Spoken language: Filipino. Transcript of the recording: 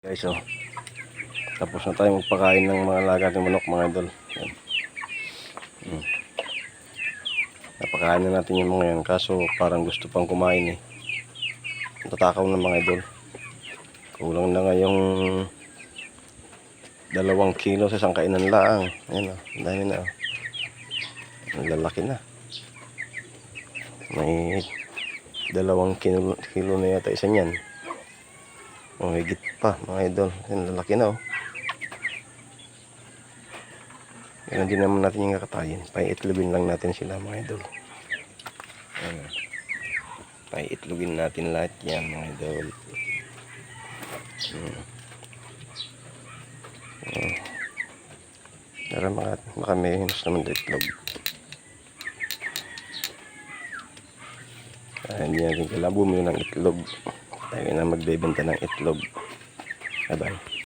Guys, oh, tapos na tayo magpakain ng mga alaga ng manok, mga idol. Yan. Napakain na natin yung mga yan, kaso parang gusto pang kumain eh. Tatakaw na, mga idol. Kulang na nga yung 2 kilo sa isang kainan lang. Ayan, oh, dahil na, oh. Ang lalaki na. May 2 kilo na yata isa niyan. Oh, higit pa, mga idol. Yan, lalaki na, oh. Yan din naman natin yung kakatayin. Paiitlogin lang natin sila, mga idol. Ayan. Paiitlogin natin lahat yan, mga idol. Para baka may hinus naman na itlog. Hindi natin kailangan bumili ng itlog. Tayo na magbebenta ng itlog. Bye bye.